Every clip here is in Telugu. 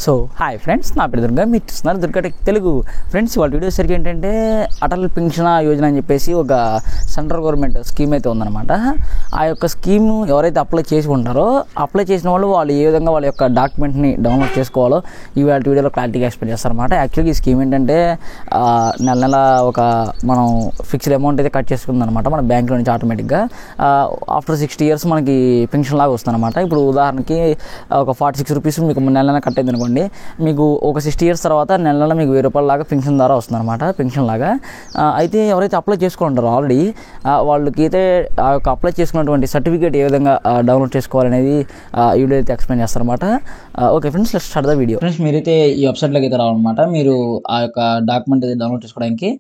సో హాయ్ ఫ్రెండ్స్, నా పేరు దుర్గా, మీరు చూస్తున్నారు దుర్గా టెక్ తెలుగు. ఫ్రెండ్స్, వాళ్ళ వీడియో సరికి ఏంటంటే అటల్ పెన్షన్ యోజన అని చెప్పేసి ఒక సెంట్రల్ గవర్నమెంట్ స్కీమ్ అయితే ఉందన్నమాట. ఆ యొక్క స్కీమ్ ఎవరైతే అప్లై చేసి ఉంటారో అప్లై చేసిన వాళ్ళు ఏ విధంగా వాళ్ళ యొక్క డాక్యుమెంట్ని డౌన్లోడ్ చేసుకోవాలో ఇవాళ వీడియోలో క్లారిటీగా ఎక్స్ప్లెయిన్ చేస్తారన్నమాట. యాక్చువల్గా ఈ స్కీమ్ ఏంటంటే నెల నెల ఒక మనం ఫిక్స్డ్ అమౌంట్ అయితే కట్ చేసుకుందనమాట మన బ్యాంకులో నుంచి ఆటోమేటిక్గా. ఆఫ్టర్ 60 years మనకి పెన్షన్ లాగా వస్తుందన్నమాట. ఇప్పుడు ఉదాహరణకి ఒక 46 రూపీస్ మీకు నెల నెల కట్ అయింది అనుకోండి, మీకు ఒక 60 years తర్వాత నెల నెల మీకు 1000 రూపాయల లాగా పెన్షన్ ద్వారా వస్తుందన్నమాట, పెన్షన్ లాగా. అయితే ఎవరైతే అప్లై చేసుకుంటారో ఆల్రెడీ వాళ్ళకి అయితే ఆ యొక్క అప్లై చేసుకున్నటువంటి సర్టిఫికేట్ ఏ విధంగా డౌన్లోడ్ చేసుకోవాలనేది ఈ వీడియో అయితే ఎక్స్ప్లెయిన్ చేస్తారన్నమాట. Okay friends, let's start the video. Friends, మీరైతే ఈ వెబ్సైట్లోకి అయితే రావాలన్నమాట. మీరు ఆ యొక్క డాక్యుమెంట్ అయితే డౌన్లోడ్ చేసుకోవడానికి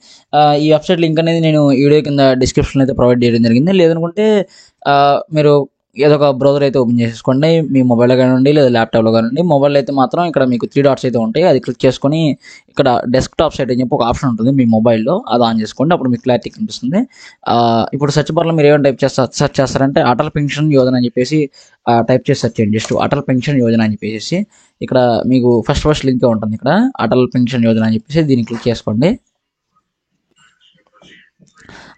ఈ వెబ్సైట్ లింక్ అనేది నేను వీడియో కింద డిస్క్రిప్షన్లో అయితే ప్రొవైడ్ చేయడం జరిగింది. లేదనుకుంటే మీరు ఏదో ఒక బ్రౌజర్ అయితే ఓపెన్ చేసుకోండి, మీ మొబైల్లో కానివ్వండి లేదా ల్యాప్టాప్లో కానివ్వండి. మొబైల్ అయితే మాత్రం ఇక్కడ మీకు 3 dots అయితే ఉంటాయి, అది క్లిక్ చేసుకొని ఇక్కడ డెస్క్టాప్ సైట్ అని చెప్పి ఒక ఆప్షన్ ఉంటుంది మీ మొబైల్లో, అది ఆన్ చేసుకోండి. అప్పుడు మీకు క్లారిటీ కనిపిస్తుంది. ఇప్పుడు సెర్చ్ బార్లో మీరు ఏమైనా సెర్చ్ చేస్తారంటే అటల్ పెన్షన్ యోజన అని చెప్పేసి టైప్ చేసి సెర్చ్ చేయండి. జస్ట్ అటల్ పెన్షన్ యోజన అని చెప్పేసి ఇక్కడ మీకు ఫస్ట్ లింకే ఉంటుంది. ఇక్కడ అటల్ పెన్షన్ యోజన అని చెప్పేసి దీన్ని క్లిక్ చేసుకోండి.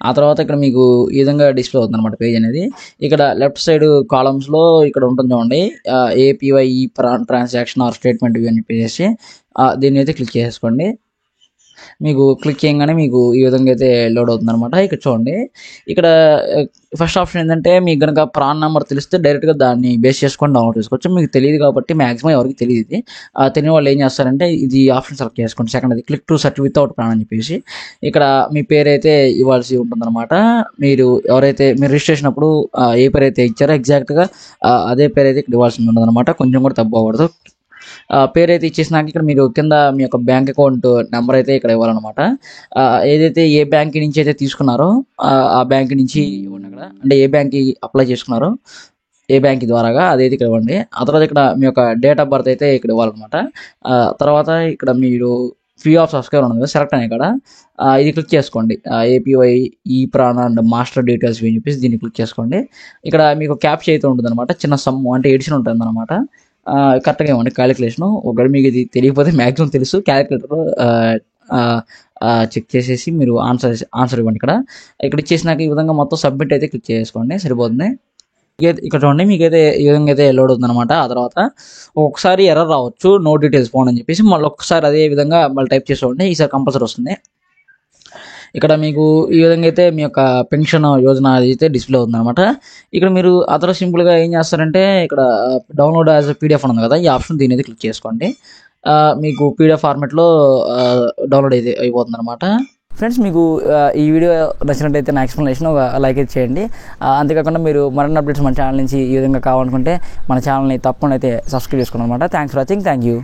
ఆ తర్వాత ఇక్కడ మీకు ఈ విధంగా డిస్ప్లే అవుతుంది అనమాట పేజ్ అనేది. ఇక్కడ లెఫ్ట్ సైడ్ కాలమ్స్లో ఇక్కడ ఉంటుంది చూడండి, APY transaction are statement view అని చెప్పేసి దీన్ని అయితే క్లిక్ చేసుకోండి. మీకు క్లిక్ చేయగానే మీకు ఈ విధంగా అయితే లోడ్ అవుతుంది అనమాట. ఇక్కడ చూడండి, ఇక్కడ ఫస్ట్ ఆప్షన్ ఏంటంటే మీకు కనుక ప్రాన్ నెంబర్ తెలిస్తే డైరెక్ట్గా దాన్ని బేస్ చేసుకొని డౌన్లోడ్ చేసుకోవచ్చు. మీకు తెలియదు కాబట్టి మ్యాక్సిమం ఎవరికి తెలియదు ఇది. తెలియని వాళ్ళు ఏం చేస్తారంటే ఇది ఆప్షన్ సెలెక్ట్ చేసుకోండి. సెకండ్ అది క్లిక్ టు సెర్చ్ వితౌట్ ప్రాన్ అని చెప్పేసి ఇక్కడ మీ పేరు అయితే ఇవ్వాల్సి ఉంటుందన్నమాట. మీరు ఎవరైతే మీరు రిజిస్ట్రేషన్ అప్పుడు ఏ పేరు అయితే ఇచ్చారో ఎగ్జాక్ట్గా అదే పేరు అయితే ఇక్కడ ఇవ్వాల్సి ఉంటుంది అనమాట, కొంచెం కూడా తప్పకూడదు. పేరు అయితే ఇచ్చేసినాక ఇక్కడ మీరు కింద మీ యొక్క బ్యాంక్ అకౌంట్ నెంబర్ అయితే ఇక్కడ ఇవ్వాలన్నమాట. ఏదైతే ఏ బ్యాంక్ నుంచి అయితే తీసుకున్నారో ఆ బ్యాంక్ నుంచి ఇవ్వండి. అక్కడ అంటే ఏ బ్యాంక్కి అప్లై చేసుకున్నారో ఏ బ్యాంక్ ద్వారాగా అదైతే ఇక్కడ ఇవ్వండి. ఆ తర్వాత ఇక్కడ మీ యొక్క డేట్ ఆఫ్ బర్త్ అయితే ఇక్కడ ఇవ్వాలన్నమాట. తర్వాత ఇక్కడ మీరు ఫ్రీ ఆఫ్ సబ్స్క్రైబర్ ఉంది కదా, సెలెక్ట్ అని ఇక్కడ ఇది క్లిక్ చేసుకోండి. ఏపీవై ఈ ప్రాణ అండ్ మాస్టర్ డీటెయిల్స్ అని చెప్పేసి దీన్ని క్లిక్ చేసుకోండి. ఇక్కడ మీకు క్యాప్చర్ అయితే ఉంటుంది అనమాట, చిన్న సమ్ అంటే ఎడిషన్ ఉంటుంది అనమాట. కరెక్ట్గా ఇవ్వండి క్యాలిక్యులేషను. ఒకవేళ మీకు ఇది తెలియకపోతే మ్యాక్సిమం తెలుసు, క్యాలిక్యులేటర్ చెక్ చేసేసి మీరు ఆన్సర్ ఇవ్వండి. ఇక్కడ ఇచ్చేసినాక ఈ విధంగా మొత్తం సబ్మిట్ అయితే క్లిక్ చేసుకోండి, సరిపోతుంది. ఇక్కడ చూడండి, మీకైతే ఈ విధంగా అయితే లోడ్ అవుతుంది అనమాట. ఆ తర్వాత ఒకసారి ఎర్రర్ రావచ్చు, నో డీటెయిల్స్ ఫోన్ అని చెప్పేసి మళ్ళీ ఒక్కసారి అదే విధంగా మళ్ళీ టైప్ చేసుకోండి, ఈసారి కంపల్సరీ వస్తుంది. ఇక్కడ మీకు ఈ విధంగా అయితే మీ యొక్క పెన్షన్ యోజన అయితే డిస్ప్లే అవుతుందన్నమాట. ఇక్కడ మీరు అదర్ సింపుల్గా ఏం చేస్తారంటే ఇక్కడ డౌన్లోడ్ యాజ్ పీడిఎఫ్ ఉంది కదా, ఈ ఆప్షన్ దీని అయితే క్లిక్ చేసుకోండి. మీకు పీడిఎఫ్ ఫార్మాట్లో డౌన్లోడ్ అయితే అయిపోతుంది అనమాట. ఫ్రెండ్స్, మీకు ఈ వీడియో నచ్చినట్టయితే నా ఎక్స్ప్లెనేషన్ ఒక లైక్ అయితే చేయండి. అంతేకాకుండా మీరు మరిన్ని అప్డేట్స్ మన ఛానల్ నుంచి ఈ విధంగా కావాలనుకుంటే మన ఛానల్ని తప్పకుండా అయితే సబ్స్క్రైబ్ చేసుకోండి అనమాట. Thanks for watching. Thank you.